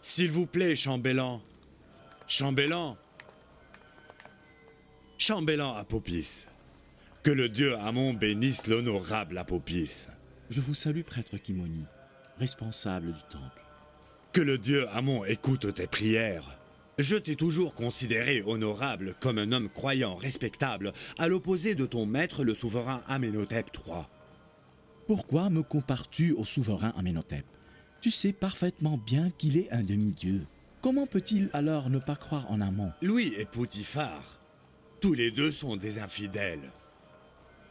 S'il vous plaît, chambellan. Chambellan. Chambellan Apopis. Que le dieu Amon bénisse l'honorable Apopis. Je vous salue, prêtre Kimoni, responsable du temple. Que le dieu Amon écoute tes prières. Je t'ai toujours considéré honorable comme un homme croyant, respectable, à l'opposé de ton maître, le souverain Amenhotep III. Pourquoi me compares-tu au souverain Amenhotep? Tu sais parfaitement bien qu'il est un demi-dieu. Comment peut-il alors ne pas croire en Amon? Lui et Poutifar, tous les deux sont des infidèles.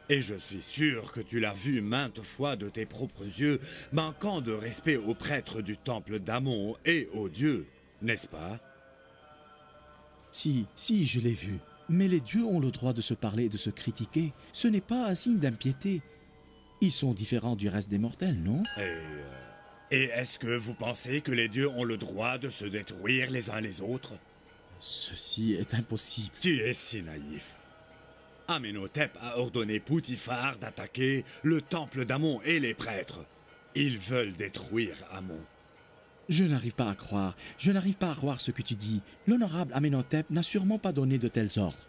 Et je suis sûr que tu l'as vu maintes fois de tes propres yeux, manquant de respect aux prêtres du temple d'Amon et aux dieux, n'est-ce pas? Si, je l'ai vu. Mais les dieux ont le droit de se parler et de se critiquer. Ce n'est pas un signe d'impiété. Ils sont différents du reste des mortels, non? Et est-ce que vous pensez que les dieux ont le droit de se détruire les uns les autres? Ceci est impossible. Tu es si naïf. Amenhotep a ordonné Poutifar d'attaquer le temple d'Amon et les prêtres. Ils veulent détruire Amon. Je n'arrive pas à croire ce que tu dis. L'honorable Amenhotep n'a sûrement pas donné de tels ordres.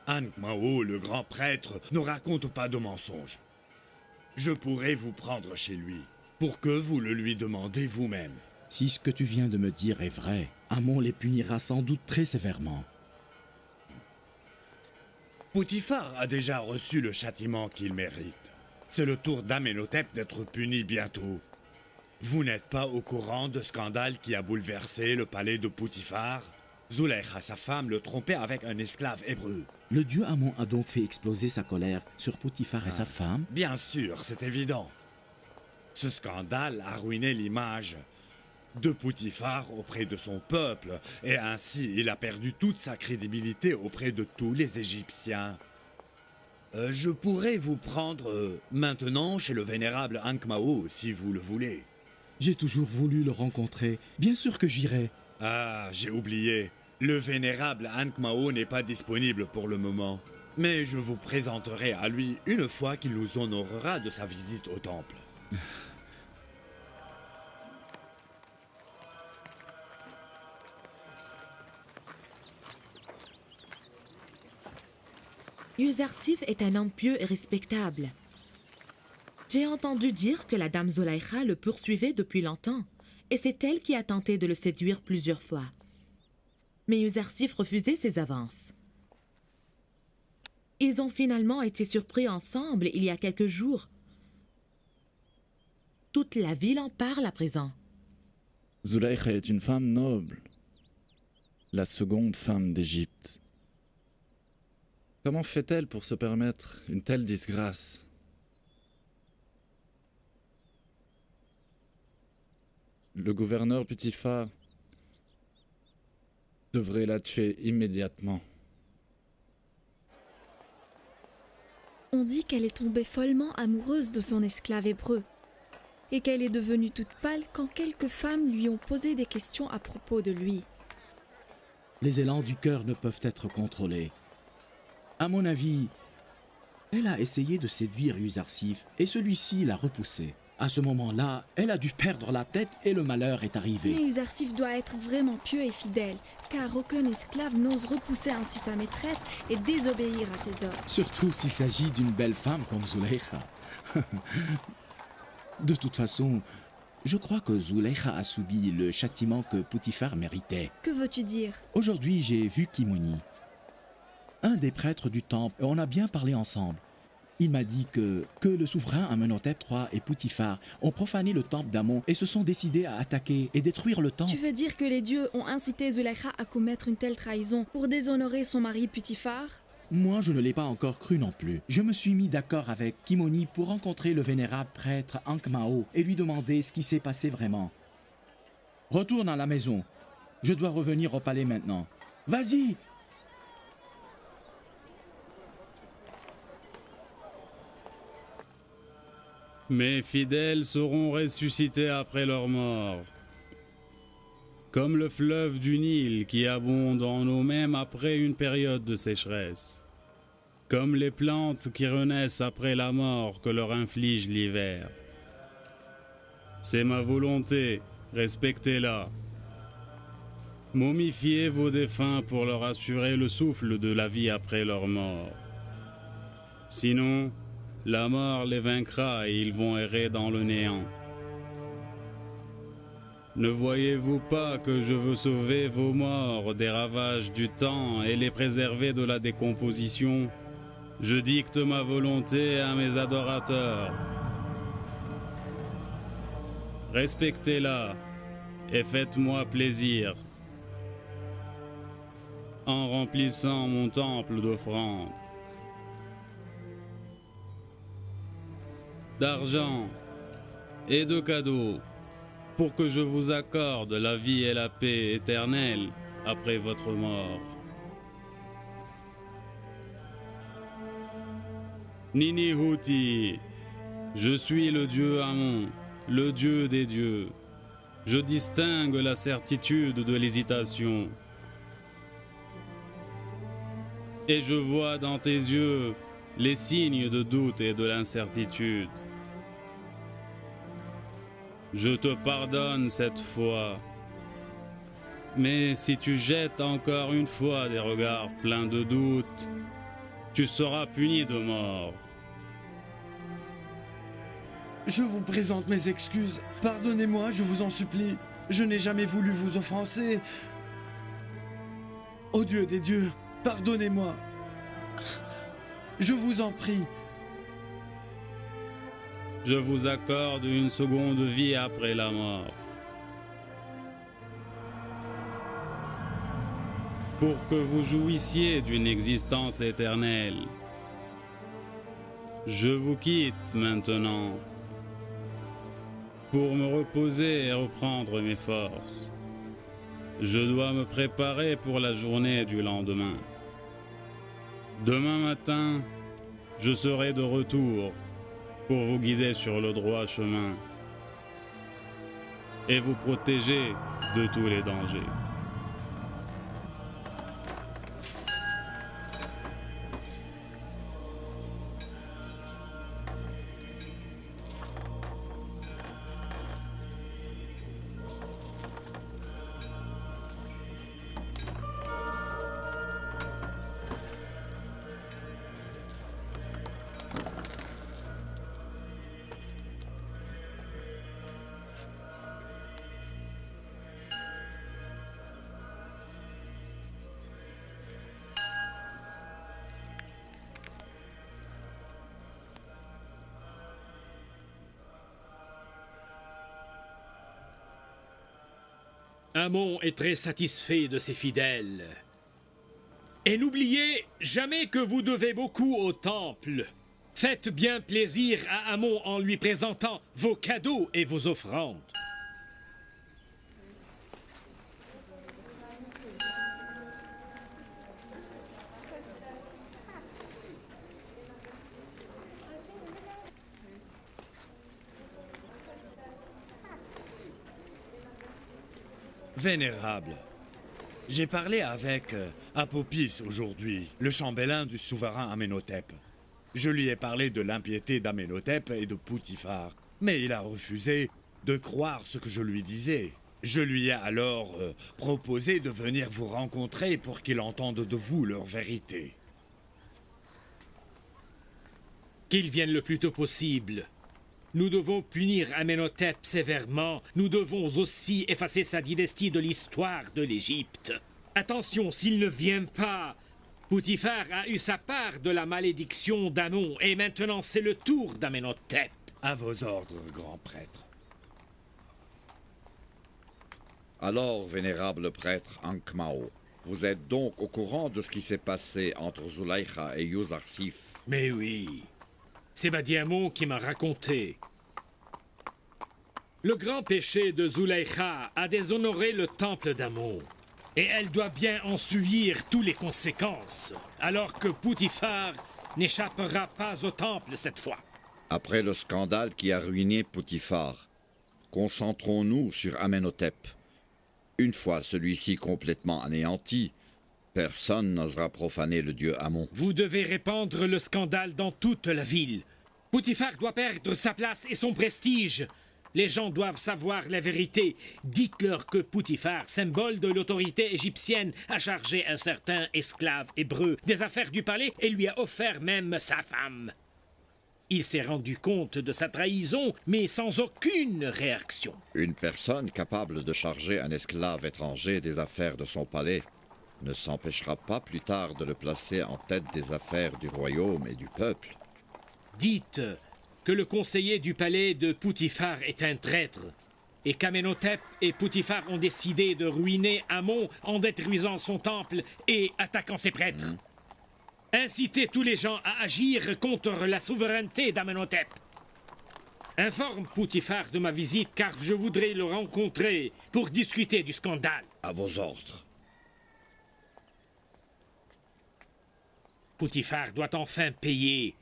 Ankh-Mao, le grand prêtre, ne raconte pas de mensonges. Je pourrais vous prendre chez lui, pour que vous le lui demandez vous-même. Si ce que tu viens de me dire est vrai, Amon les punira sans doute très sévèrement. Poutifar a déjà reçu le châtiment qu'il mérite. C'est le tour d'Amenhotep d'être puni bientôt. Vous n'êtes pas au courant de scandale qui a bouleversé le palais de Poutifar? Zulekha, sa femme, le trompait avec un esclave hébreu. Le dieu Amon a donc fait exploser sa colère sur Poutifar et sa femme? Bien sûr, c'est évident. Ce scandale a ruiné l'image de Poutifar auprès de son peuple, et ainsi il a perdu toute sa crédibilité auprès de tous les Égyptiens. Je pourrais vous prendre maintenant chez le vénérable Ankh-Mao, si vous le voulez. J'ai toujours voulu le rencontrer. Bien sûr que j'irai. Ah, j'ai oublié. Le vénérable Ankh-Mao n'est pas disponible pour le moment. Mais je vous présenterai à lui une fois qu'il nous honorera de sa visite au temple. Yuzarsif est un homme pieux et respectable. J'ai entendu dire que la dame Zulaykha le poursuivait depuis longtemps, et c'est elle qui a tenté de le séduire plusieurs fois. Mais Yuzarsif refusait ses avances. Ils ont finalement été surpris ensemble il y a quelques jours. Toute la ville en parle à présent. Zulaykha est une femme noble, la seconde femme d'Égypte. Comment fait-elle pour se permettre une telle disgrâce? Le gouverneur Poutifar devrait la tuer immédiatement. On dit qu'elle est tombée follement amoureuse de son esclave hébreu et qu'elle est devenue toute pâle quand quelques femmes lui ont posé des questions à propos de lui. Les élans du cœur ne peuvent être contrôlés. À mon avis, elle a essayé de séduire Yuzarsif et celui-ci l'a repoussée. À ce moment-là, elle a dû perdre la tête et le malheur est arrivé. Mais Yuzarsif doit être vraiment pieux et fidèle, car aucun esclave n'ose repousser ainsi sa maîtresse et désobéir à ses ordres. Surtout s'il s'agit d'une belle femme comme Zulaykha. De toute façon, je crois que Zulaykha a subi le châtiment que Poutifar méritait. Que veux-tu dire? Aujourd'hui, j'ai vu Kimoni, un des prêtres du temple, et on a bien parlé ensemble. Il m'a dit que le souverain Amenhotep III et Poutifar ont profané le temple d'Amon et se sont décidés à attaquer et détruire le temple. Tu veux dire que les dieux ont incité Zulaykha à commettre une telle trahison pour déshonorer son mari Poutifar? Moi, je ne l'ai pas encore cru non plus. Je me suis mis d'accord avec Kimoni pour rencontrer le vénérable prêtre Ankh-Mao et lui demander ce qui s'est passé vraiment. Retourne à la maison. Je dois revenir au palais maintenant. Vas-y! Mes fidèles seront ressuscités après leur mort. Comme le fleuve du Nil qui abonde en eau même après une période de sécheresse. Comme les plantes qui renaissent après la mort que leur inflige l'hiver. C'est ma volonté, respectez-la. Momifiez vos défunts pour leur assurer le souffle de la vie après leur mort. Sinon, la mort les vaincra et ils vont errer dans le néant. Ne voyez-vous pas que je veux sauver vos morts des ravages du temps et les préserver de la décomposition? Je dicte ma volonté à mes adorateurs. Respectez-la et faites-moi plaisir en remplissant mon temple d'offrandes. D'argent et de cadeaux pour que je vous accorde la vie et la paix éternelle après votre mort. Ninihuti, je suis le dieu Amon, le dieu des dieux. Je distingue la certitude de l'hésitation. Et je vois dans tes yeux les signes de doute et de l'incertitude. Je te pardonne cette fois. Mais si tu jettes encore une fois des regards pleins de doute, tu seras puni de mort. Je vous présente mes excuses. Pardonnez-moi, je vous en supplie. Je n'ai jamais voulu vous offenser. Ô Dieu des dieux, pardonnez-moi. Je vous en prie. Je vous accorde une seconde vie après la mort. Pour que vous jouissiez d'une existence éternelle. Je vous quitte maintenant pour me reposer et reprendre mes forces. Je dois me préparer pour la journée du lendemain. Demain matin, je serai de retour pour vous guider sur le droit chemin et vous protéger de tous les dangers. Amon est très satisfait de ses fidèles. Et n'oubliez jamais que vous devez beaucoup au temple. Faites bien plaisir à Amon en lui présentant vos cadeaux et vos offrandes. Vénérable, j'ai parlé avec Apopis aujourd'hui, le chambellan du souverain Amenhotep. Je lui ai parlé de l'impiété d'Amenhotep et de Poutifar, mais il a refusé de croire ce que je lui disais. Je lui ai alors proposé de venir vous rencontrer pour qu'il entende de vous leur vérité. Qu'il vienne le plus tôt possible. Nous devons punir Amenhotep sévèrement. Nous devons aussi effacer sa dynastie de l'histoire de l'Égypte. Attention, s'il ne vient pas, Poutifar a eu sa part de la malédiction d'Amon, et maintenant c'est le tour d'Amenhotep. À vos ordres, grand prêtre. Alors, vénérable prêtre Ankmao, vous êtes donc au courant de ce qui s'est passé entre Zulaykha et Yuzarsif? Mais oui, c'est Badi Amon qui m'a raconté. Le grand péché de Zulaykha a déshonoré le temple d'Amon. Et elle doit bien en subir toutes les conséquences, alors que Poutifar n'échappera pas au temple cette fois. Après le scandale qui a ruiné Poutifar, concentrons-nous sur Amenhotep. Une fois celui-ci complètement anéanti, personne n'osera profaner le dieu Amon. Vous devez répandre le scandale dans toute la ville. Poutifar doit perdre sa place et son prestige. Les gens doivent savoir la vérité. Dites-leur que Poutifar, symbole de l'autorité égyptienne, a chargé un certain esclave hébreu des affaires du palais et lui a offert même sa femme. Il s'est rendu compte de sa trahison, mais sans aucune réaction. Une personne capable de charger un esclave étranger des affaires de son palais ne s'empêchera pas plus tard de le placer en tête des affaires du royaume et du peuple. Dites que le conseiller du palais de Poutifar est un traître et qu'Amenhotep et Poutifar ont décidé de ruiner Amon en détruisant son temple et attaquant ses prêtres. Incitez tous les gens à agir contre la souveraineté d'Amenhotep. Informe Poutifar de ma visite car je voudrais le rencontrer pour discuter du scandale. À vos ordres. Poutifar doit enfin payer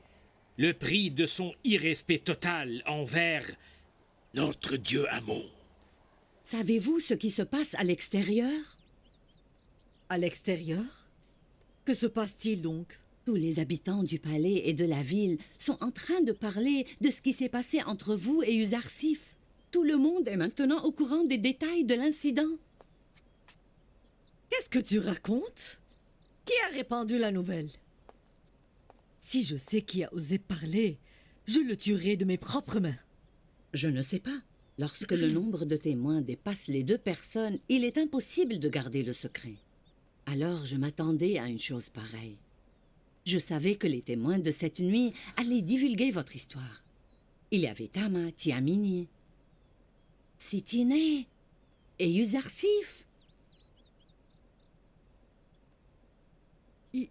le prix de son irrespect total envers notre dieu Amon. Savez-vous ce qui se passe à l'extérieur? À l'extérieur? Que se passe-t-il donc? Tous les habitants du palais et de la ville sont en train de parler de ce qui s'est passé entre vous et Uzarsif. Tout le monde est maintenant au courant des détails de l'incident. Qu'est-ce que tu racontes? Qui a répandu la nouvelle? Si je sais qui a osé parler, je le tuerai de mes propres mains. Je ne sais pas. Lorsque le nombre de témoins dépasse les 2 personnes, il est impossible de garder le secret. Alors je m'attendais à une chose pareille. Je savais que les témoins de cette nuit allaient divulguer votre histoire. Il y avait Tama, Tiamini, Sitiné et Uzarsif.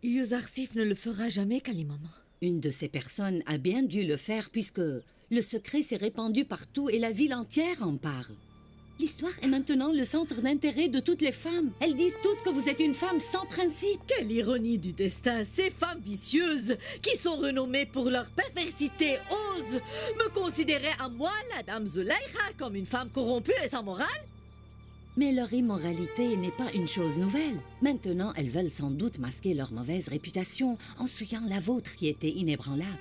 Uzarsif ne le fera jamais, Kalimama. Une de ces personnes a bien dû le faire puisque le secret s'est répandu partout et la ville entière en parle. L'histoire est maintenant le centre d'intérêt de toutes les femmes. Elles disent toutes que vous êtes une femme sans principe. Quelle ironie du destin! Ces femmes vicieuses, qui sont renommées pour leur perversité, osent me considérer à moi, la dame Zulaïcha, comme une femme corrompue et sans morale? Mais leur immoralité n'est pas une chose nouvelle. Maintenant, elles veulent sans doute masquer leur mauvaise réputation en souillant la vôtre qui était inébranlable.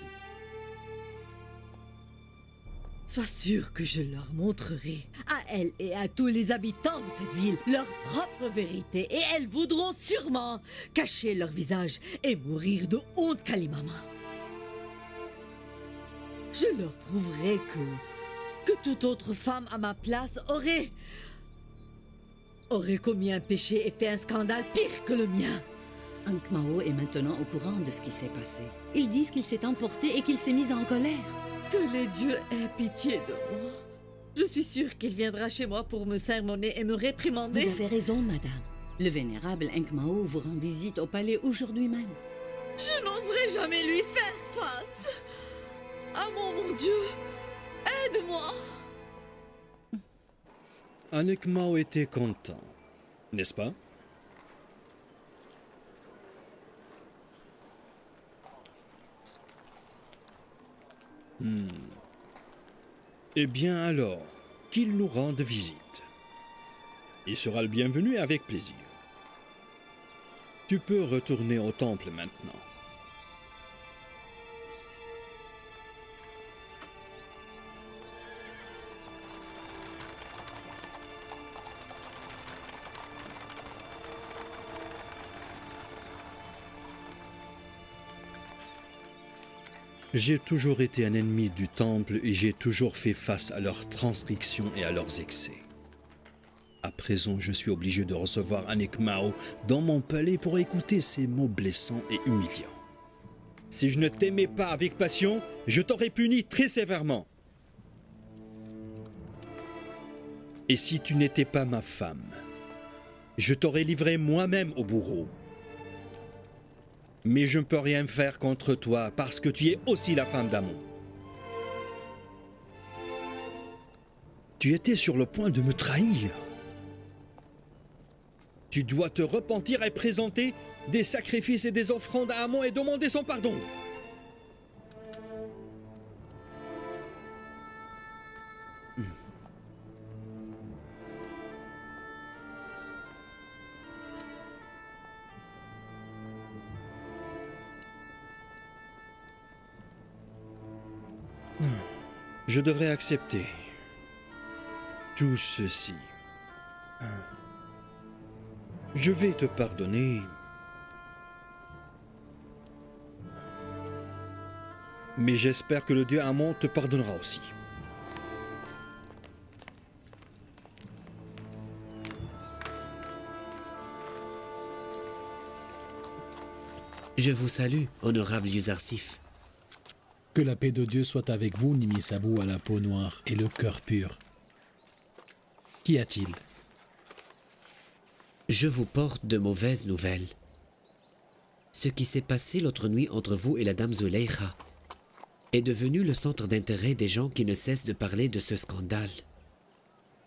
Sois sûr que je leur montrerai, à elles et à tous les habitants de cette ville, leur propre vérité, et elles voudront sûrement cacher leur visage et mourir de honte, Kalimama. Je leur prouverai que toute autre femme à ma place aurait commis un péché et fait un scandale pire que le mien. Ankh-Mao est maintenant au courant de ce qui s'est passé. Ils disent qu'il s'est emporté et qu'il s'est mis en colère. Que les dieux aient pitié de moi. Je suis sûre qu'il viendra chez moi pour me sermonner et me réprimander. Vous avez raison, madame. Le vénérable Ankh-Mao vous rend visite au palais aujourd'hui même. Je n'oserai jamais lui faire face. Ah mon Dieu, aide-moi. Ankh-Mao était content, n'est-ce pas? Eh bien alors, qu'il nous rende visite. Il sera le bienvenu avec plaisir. Tu peux retourner au temple maintenant. J'ai toujours été un ennemi du temple et j'ai toujours fait face à leurs transgressions et à leurs excès. À présent, je suis obligé de recevoir Ankh-Mao dans mon palais pour écouter ses mots blessants et humiliants. Si je ne t'aimais pas avec passion, je t'aurais puni très sévèrement. Et si tu n'étais pas ma femme, je t'aurais livré moi-même au bourreau. Mais je ne peux rien faire contre toi parce que tu es aussi la femme d'Amon. Tu étais sur le point de me trahir. Tu dois te repentir et présenter des sacrifices et des offrandes à Amon et demander son pardon. Je devrais accepter. tout ceci. Je vais te pardonner. Mais j'espère que le dieu Amon te pardonnera aussi. Je vous salue, honorable Yuzarsif. Que la paix de Dieu soit avec vous, Nimisabu à la peau noire et le cœur pur. Qu'y a-t-il? Je vous porte de mauvaises nouvelles. Ce qui s'est passé l'autre nuit entre vous et la dame Zuleika est devenu le centre d'intérêt des gens qui ne cessent de parler de ce scandale.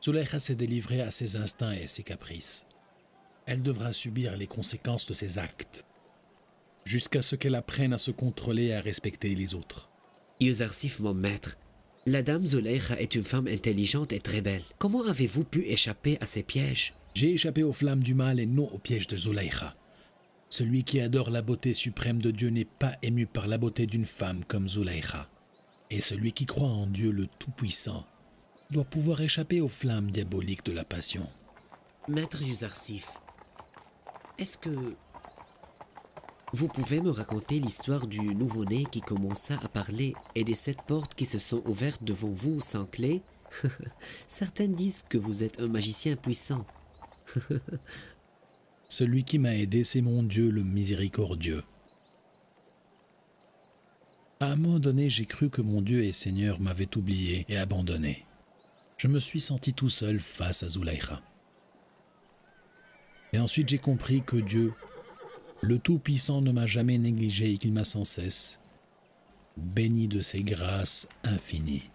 Zuleika s'est délivrée à ses instincts et à ses caprices. Elle devra subir les conséquences de ses actes, jusqu'à ce qu'elle apprenne à se contrôler et à respecter les autres. Yuzarsif, mon maître, la dame Zuleika est une femme intelligente et très belle. Comment avez-vous pu échapper à ses pièges? J'ai échappé aux flammes du mal et non aux pièges de Zuleika. Celui qui adore la beauté suprême de Dieu n'est pas ému par la beauté d'une femme comme Zuleika. Et celui qui croit en Dieu le Tout-Puissant doit pouvoir échapper aux flammes diaboliques de la passion. Maître Yuzarsif, est-ce que vous pouvez me raconter l'histoire du nouveau-né qui commença à parler et des 7 portes qui se sont ouvertes devant vous sans clé? Certaines disent que vous êtes un magicien puissant. Celui qui m'a aidé, c'est mon Dieu, le miséricordieux. À un moment donné, j'ai cru que mon Dieu et Seigneur m'avaient oublié et abandonné. Je me suis senti tout seul face à Zuleika. Et ensuite, j'ai compris que Dieu, le Tout-Puissant, ne m'a jamais négligé et qu'il m'a sans cesse béni de ses grâces infinies.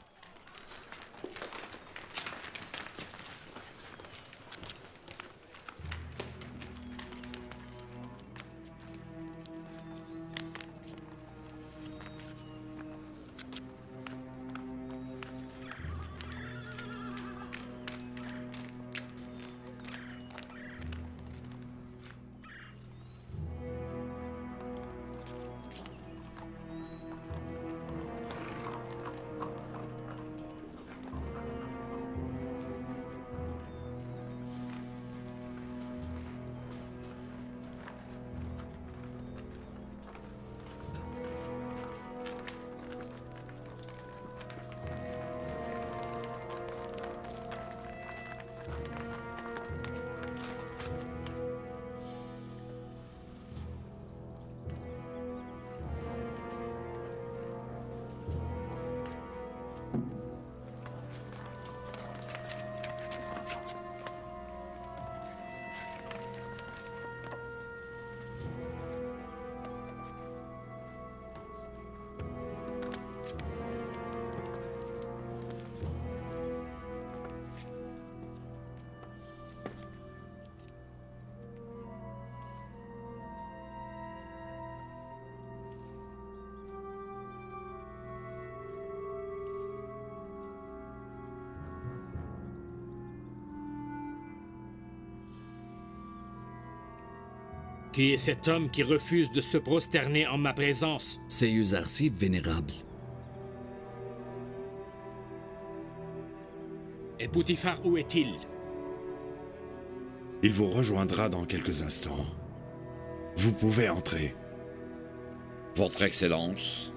Qui est cet homme qui refuse de se prosterner en ma présence? C'est Yuzarsif, vénérable. Et Poutifar, où est-il? Il vous rejoindra dans quelques instants. Vous pouvez entrer. Votre Excellence.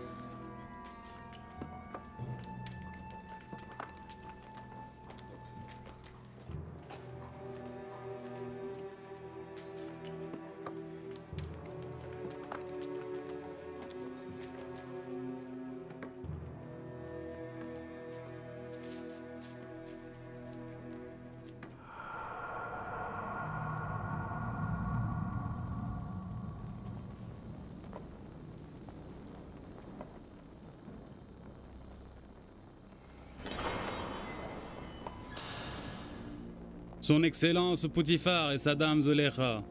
Son Excellence Poutifar et sa dame Zuleika.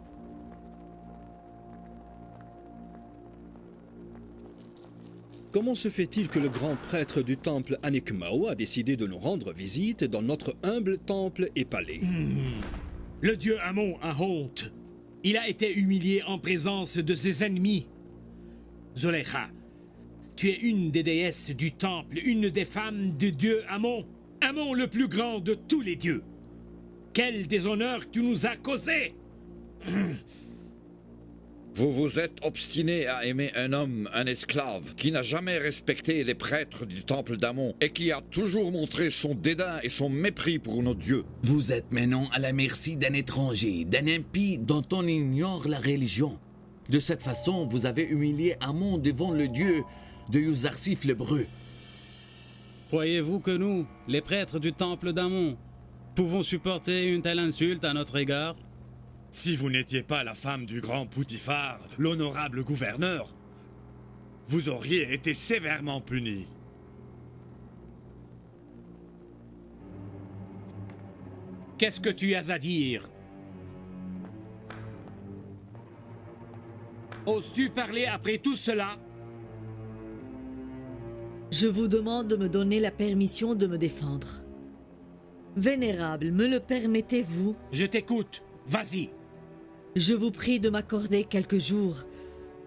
Comment se fait-il que le grand prêtre du temple Anikmao a décidé de nous rendre visite dans notre humble temple et palais? Le dieu Amon a honte. Il a été humilié en présence de ses ennemis. Zuleika, tu es une des déesses du temple, une des femmes du dieu Amon. Amon le plus grand de tous les dieux. Quel déshonneur tu nous as causé! Vous vous êtes obstiné à aimer un homme, un esclave, qui n'a jamais respecté les prêtres du temple d'Amon et qui a toujours montré son dédain et son mépris pour nos dieux. Vous êtes maintenant à la merci d'un étranger, d'un impie dont on ignore la religion. De cette façon, vous avez humilié Amon devant le dieu de Yuzarsif l'Hébreu. Croyez-vous que nous, les prêtres du temple d'Amon, pouvons supporter une telle insulte à notre égard? Si vous n'étiez pas la femme du grand Poutifar, l'honorable gouverneur, vous auriez été sévèrement puni. Qu'est-ce que tu as à dire? Oses-tu parler après tout cela? Je vous demande de me donner la permission de me défendre. Vénérable, me le permettez-vous? Je t'écoute. Vas-y. Je vous prie de m'accorder quelques jours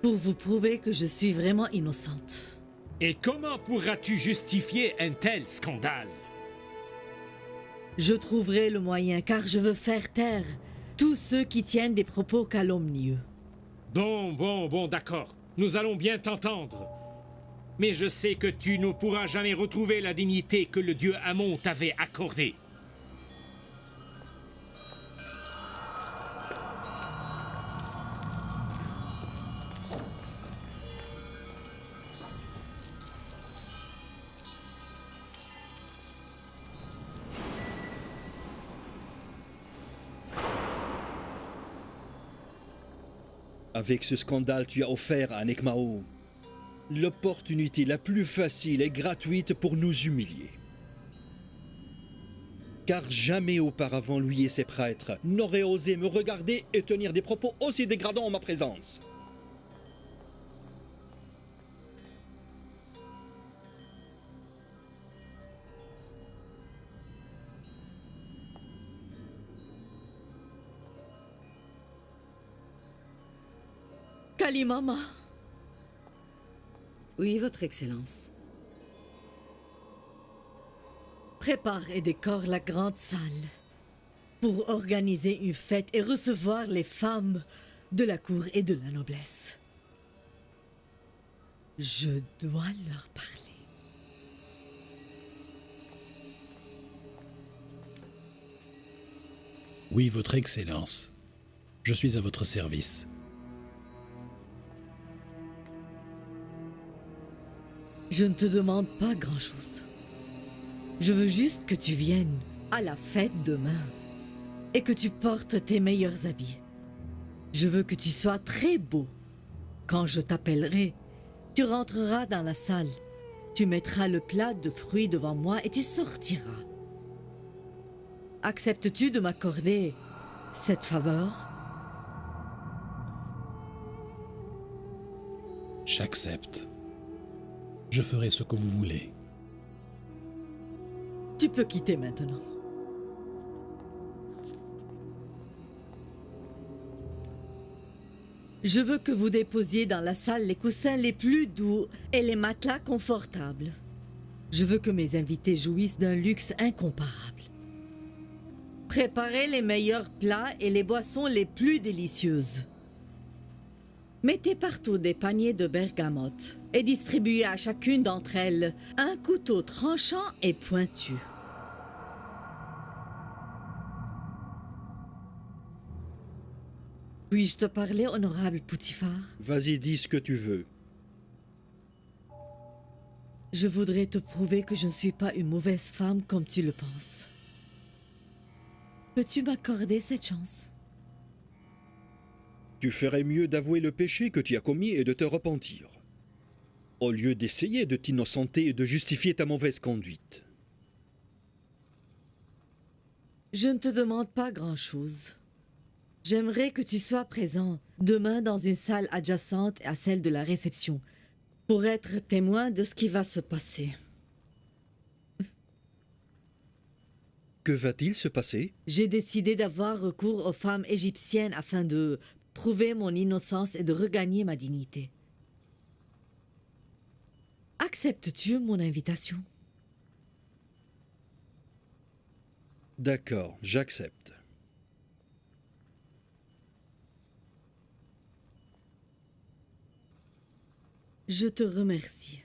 pour vous prouver que je suis vraiment innocente. Et comment pourras-tu justifier un tel scandale? Je trouverai le moyen, car je veux faire taire tous ceux qui tiennent des propos calomnieux. Bon, d'accord. Nous allons bien t'entendre. Mais je sais que tu ne pourras jamais retrouver la dignité que le dieu Amon t'avait accordée. Avec ce scandale, tu as offert à Nekmao l'opportunité la plus facile et gratuite pour nous humilier. Car jamais auparavant lui et ses prêtres n'auraient osé me regarder et tenir des propos aussi dégradants en ma présence. Kalimama. Oui, Votre Excellence. Prépare et décore la grande salle pour organiser une fête et recevoir les femmes de la cour et de la noblesse. Je dois leur parler. Oui, Votre Excellence. Je suis à votre service. Je ne te demande pas grand-chose. Je veux juste que tu viennes à la fête demain et que tu portes tes meilleurs habits. Je veux que tu sois très beau. Quand je t'appellerai, tu rentreras dans la salle. Tu mettras le plat de fruits devant moi et tu sortiras. Acceptes-tu de m'accorder cette faveur? J'accepte. Je ferai ce que vous voulez. Tu peux quitter maintenant. Je veux que vous déposiez dans la salle les coussins les plus doux et les matelas confortables. Je veux que mes invités jouissent d'un luxe incomparable. Préparez les meilleurs plats et les boissons les plus délicieuses. Mettez partout des paniers de bergamote et distribuez à chacune d'entre elles un couteau tranchant et pointu. Puis-je te parler, honorable Poutifar? Vas-y, dis ce que tu veux. Je voudrais te prouver que je ne suis pas une mauvaise femme comme tu le penses. Peux-tu m'accorder cette chance? Tu ferais mieux d'avouer le péché que tu as commis et de te repentir, au lieu d'essayer de t'innocenter et de justifier ta mauvaise conduite. Je ne te demande pas grand-chose. J'aimerais que tu sois présent demain dans une salle adjacente à celle de la réception, pour être témoin de ce qui va se passer. Que va-t-il se passer? J'ai décidé d'avoir recours aux femmes égyptiennes afin de prouver mon innocence et de regagner ma dignité. Acceptes-tu mon invitation? D'accord, j'accepte. Je te remercie.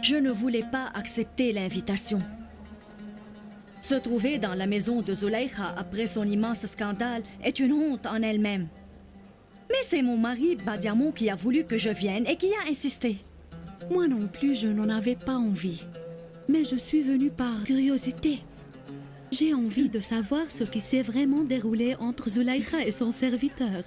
Je ne voulais pas accepter l'invitation. Se trouver dans la maison de Zulaykha après son immense scandale est une honte en elle-même. Mais c'est mon mari, Badiamon, qui a voulu que je vienne et qui a insisté. Moi non plus, je n'en avais pas envie. Mais je suis venue par curiosité. J'ai envie de savoir ce qui s'est vraiment déroulé entre Zulaykha et son serviteur.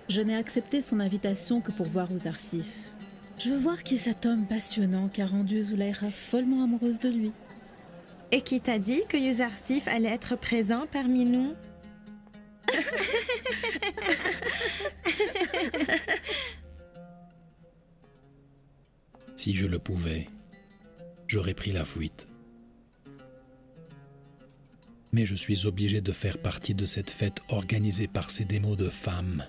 Je n'ai accepté son invitation que pour voir Ouzarsif. Je veux voir qui est cet homme passionnant qui a rendu Zulaykha follement amoureuse de lui. Et qui t'a dit que Ouzarsif allait être présent parmi nous? Si je le pouvais, j'aurais pris la fuite. Mais je suis obligé de faire partie de cette fête organisée par ces démos de femmes.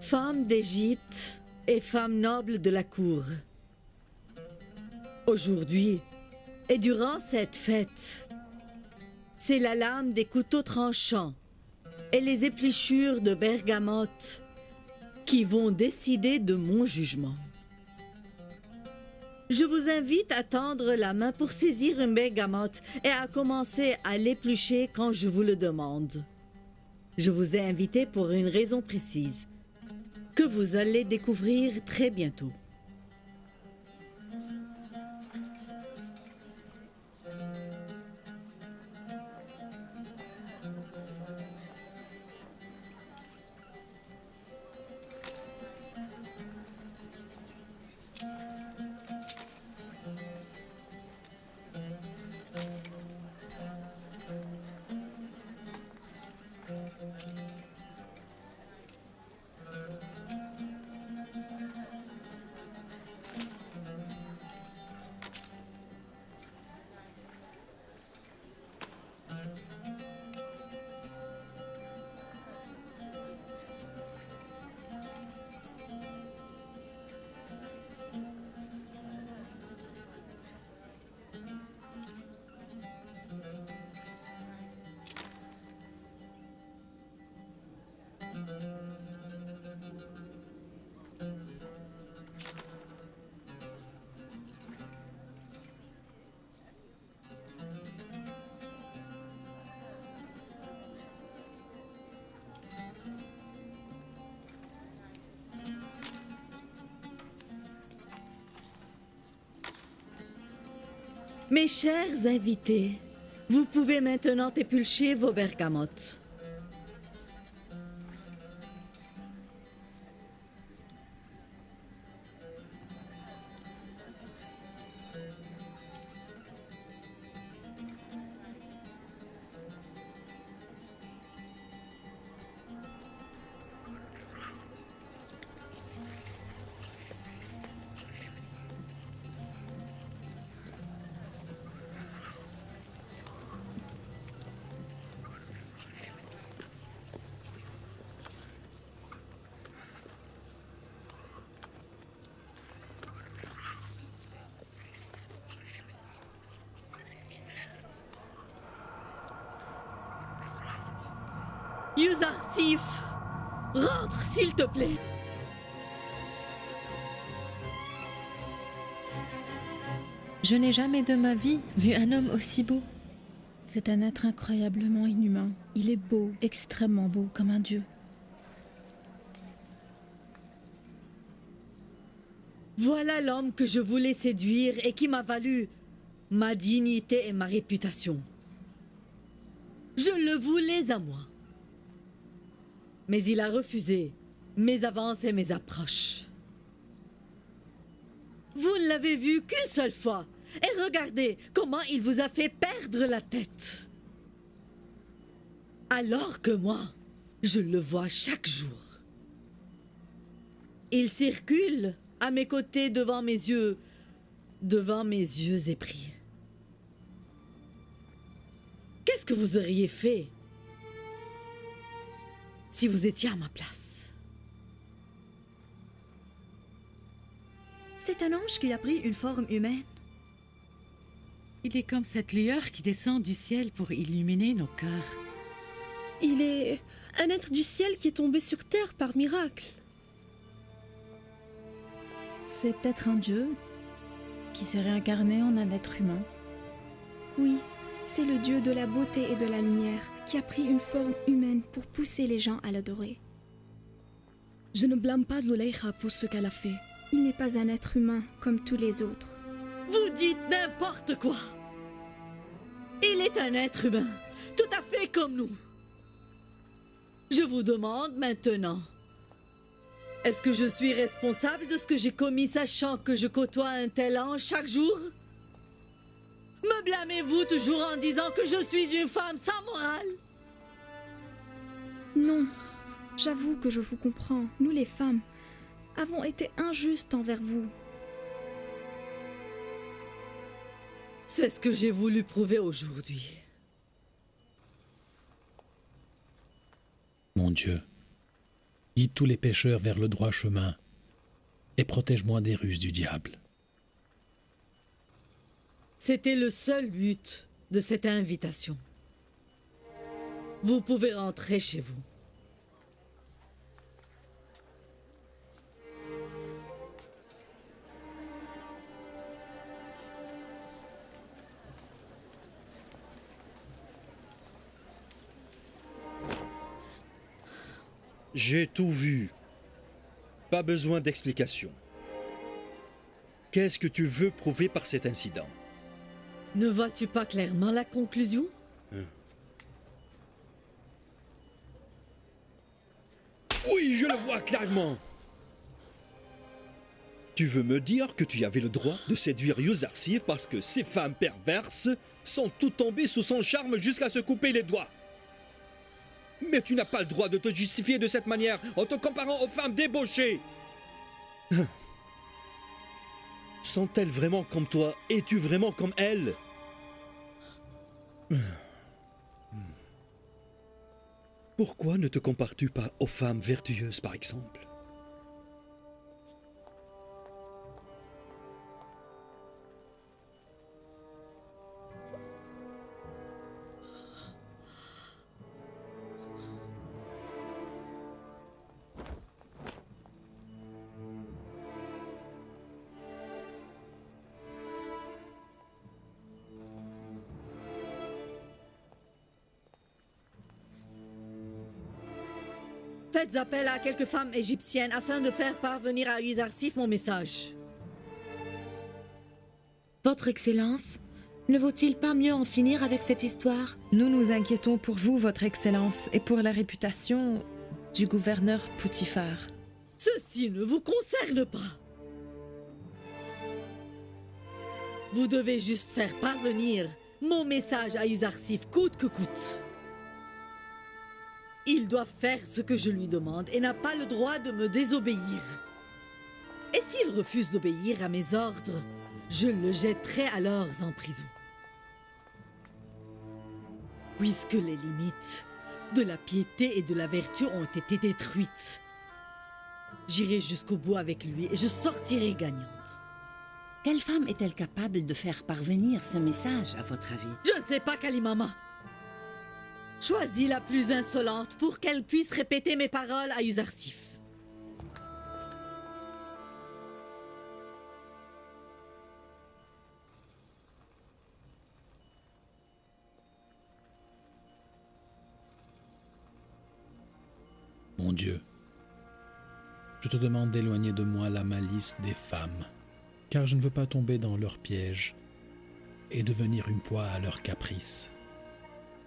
Femmes d'Égypte et femmes nobles de la cour. Aujourd'hui, et durant cette fête, c'est la lame des couteaux tranchants et les épluchures de bergamote qui vont décider de mon jugement. Je vous invite à tendre la main pour saisir une bergamote et à commencer à l'éplucher quand je vous le demande. Je vous ai invité pour une raison précise, que vous allez découvrir très bientôt. Mes chers invités, vous pouvez maintenant éplucher vos bergamotes. Yuzarsif, rentre s'il te plaît. Je n'ai jamais de ma vie vu un homme aussi beau. C'est un être incroyablement inhumain. Il est beau, extrêmement beau, comme un dieu. Voilà l'homme que je voulais séduire et qui m'a valu ma dignité et ma réputation. Je le voulais à moi. Mais il a refusé mes avances et mes approches. Vous ne l'avez vu qu'une seule fois. Et regardez comment il vous a fait perdre la tête. Alors que moi, je le vois chaque jour. Il circule à mes côtés devant mes yeux épris. Qu'est-ce que vous auriez fait si vous étiez à ma place? C'est un ange qui a pris une forme humaine. Il est comme cette lueur qui descend du ciel pour illuminer nos cœurs. Il est un être du ciel qui est tombé sur terre par miracle. C'est peut-être un dieu qui s'est réincarné en un être humain. Oui, c'est le dieu de la beauté et de la lumière qui a pris une forme humaine pour pousser les gens à l'adorer. Je ne blâme pas Zuleika pour ce qu'elle a fait. Il n'est pas un être humain comme tous les autres. Vous dites n'importe quoi. Il est un être humain, tout à fait comme nous. Je vous demande maintenant, est-ce que je suis responsable de ce que j'ai commis sachant que je côtoie un tel ange chaque jour? Me blâmez-vous toujours en disant que je suis une femme sans morale? Non, j'avoue que je vous comprends. Nous les femmes avons été injustes envers vous. C'est ce que j'ai voulu prouver aujourd'hui. Mon Dieu, guide tous les pécheurs vers le droit chemin et protège-moi des ruses du diable. C'était le seul but de cette invitation. Vous pouvez rentrer chez vous. J'ai tout vu. Pas besoin d'explication. Qu'est-ce que tu veux prouver par cet incident? Ne vois-tu pas clairement la conclusion? Oui, je le vois clairement. Tu veux me dire que tu avais le droit de séduire Yuzarsif parce que ces femmes perverses sont toutes tombées sous son charme jusqu'à se couper les doigts? Mais tu n'as pas le droit de te justifier de cette manière en te comparant aux femmes débauchées. Sont-elles vraiment comme toi? Es-tu vraiment comme elles? Pourquoi ne te compares-tu pas aux femmes vertueuses, par exemple? Faites appel à quelques femmes égyptiennes afin de faire parvenir à Yuzarsif mon message. Votre Excellence, ne vaut-il pas mieux en finir avec cette histoire? Nous nous inquiétons pour vous, Votre Excellence, et pour la réputation du gouverneur Poutifar. Ceci ne vous concerne pas. Vous devez juste faire parvenir mon message à Yuzarsif coûte que coûte. Il doit faire ce que je lui demande et n'a pas le droit de me désobéir. Et s'il refuse d'obéir à mes ordres, je le jetterai alors en prison. Puisque les limites de la piété et de la vertu ont été détruites, j'irai jusqu'au bout avec lui et je sortirai gagnante. Quelle femme est-elle capable de faire parvenir ce message, à votre avis? Je ne sais pas, Kalimama. Choisis la plus insolente pour qu'elle puisse répéter mes paroles à Yuzarsif. Mon Dieu, je te demande d'éloigner de moi la malice des femmes, car je ne veux pas tomber dans leurs pièges et devenir une proie à leurs caprices.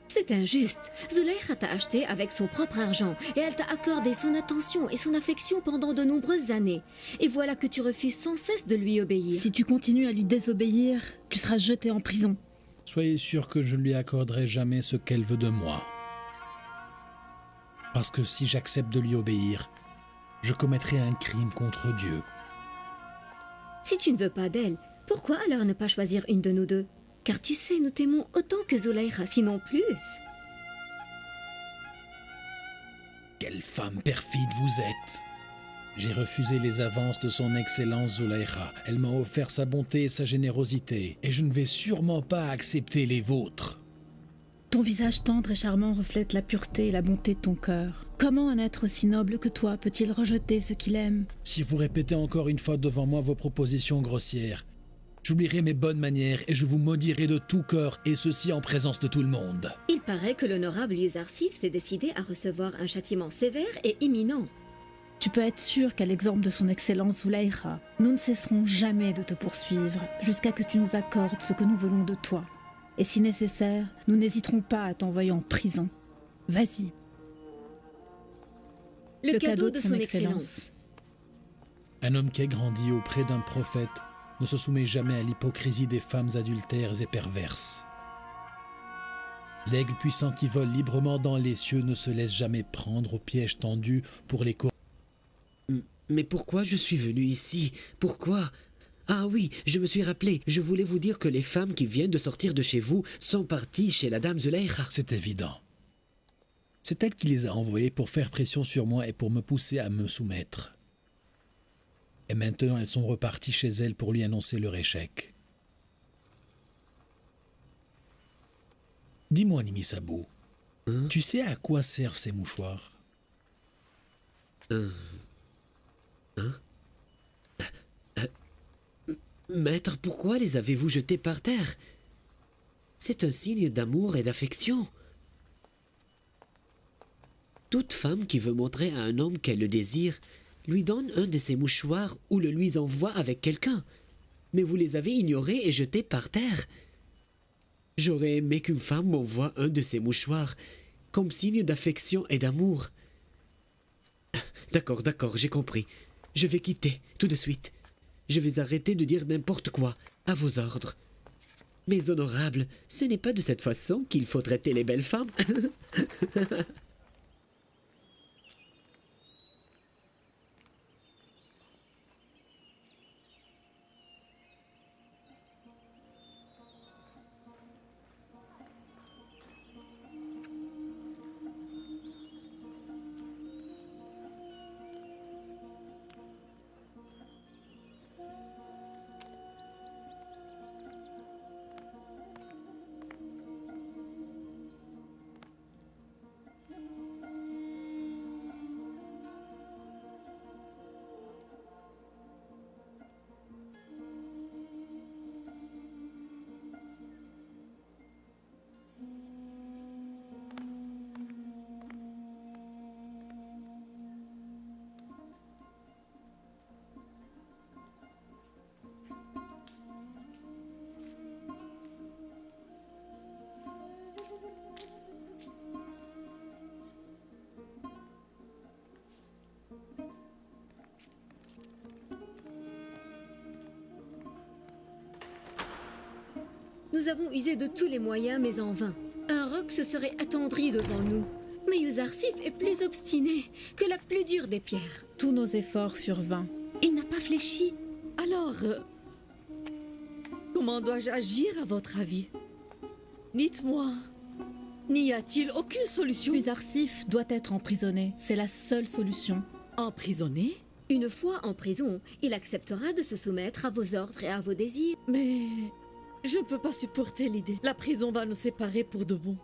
C'est injuste. Zulaykha t'a acheté avec son propre argent et elle t'a accordé son attention et son affection pendant de nombreuses années. Et voilà que tu refuses sans cesse de lui obéir. Si tu continues à lui désobéir, tu seras jeté en prison. Soyez sûr que je ne lui accorderai jamais ce qu'elle veut de moi. Parce que si j'accepte de lui obéir, je commettrai un crime contre Dieu. Si tu ne veux pas d'elle, pourquoi alors ne pas choisir une de nous deux? Car tu sais, nous t'aimons autant que Zulaykha, sinon plus. Quelle femme perfide vous êtes! J'ai refusé les avances de son Excellence Zulaykha. Elle m'a offert sa bonté et sa générosité, et je ne vais sûrement pas accepter les vôtres. Ton visage tendre et charmant reflète la pureté et la bonté de ton cœur. Comment un être aussi noble que toi peut-il rejeter ce qu'il aime? Si vous répétez encore une fois devant moi vos propositions grossières, j'oublierai mes bonnes manières et je vous maudirai de tout cœur, et ceci en présence de tout le monde. Il paraît que l'honorable Yuzarsif s'est décidé à recevoir un châtiment sévère et imminent. Tu peux être sûr qu'à l'exemple de son Excellence Zulaykha, nous ne cesserons jamais de te poursuivre jusqu'à que tu nous accordes ce que nous voulons de toi. Et si nécessaire, nous n'hésiterons pas à t'envoyer en prison. Vas-y. Le cadeau de son Excellence. Un homme qui a grandi auprès d'un prophète ne se soumet jamais à l'hypocrisie des femmes adultères et perverses. L'aigle puissant qui vole librement dans les cieux ne se laisse jamais prendre au piège tendu pour les corps. Mais pourquoi je suis venu ici? Pourquoi? Ah oui, je me suis rappelé. Je voulais vous dire que les femmes qui viennent de sortir de chez vous sont parties chez la dame Zulaykha. C'est évident. C'est elle qui les a envoyées pour faire pression sur moi et pour me pousser à me soumettre. Et maintenant, elles sont reparties chez elle pour lui annoncer leur échec. Dis-moi, Nimisabou, tu sais à quoi servent ces mouchoirs? Maître, pourquoi les avez-vous jetés par terre? C'est un signe d'amour et d'affection. Toute femme qui veut montrer à un homme qu'elle le désire lui donne un de ses mouchoirs ou le lui envoie avec quelqu'un. Mais vous les avez ignorés et jetés par terre. J'aurais aimé qu'une femme m'envoie un de ses mouchoirs comme signe d'affection et d'amour. D'accord, j'ai compris. Je vais quitter tout de suite. Je vais arrêter de dire n'importe quoi, à vos ordres. Mais honorable, ce n'est pas de cette façon qu'il faut traiter les belles femmes. Nous avons usé de tous les moyens, mais en vain. Un roc se serait attendri devant nous. Mais Yuzarsif est plus obstiné que la plus dure des pierres. Tous nos efforts furent vains. Il n'a pas fléchi. Alors, comment dois-je agir à votre avis? Dites-moi, n'y a-t-il aucune solution? Yuzarsif doit être emprisonné. C'est la seule solution. Emprisonné? Une fois en prison, il acceptera de se soumettre à vos ordres et à vos désirs. Mais je ne peux pas supporter l'idée. La prison va nous séparer pour de bon.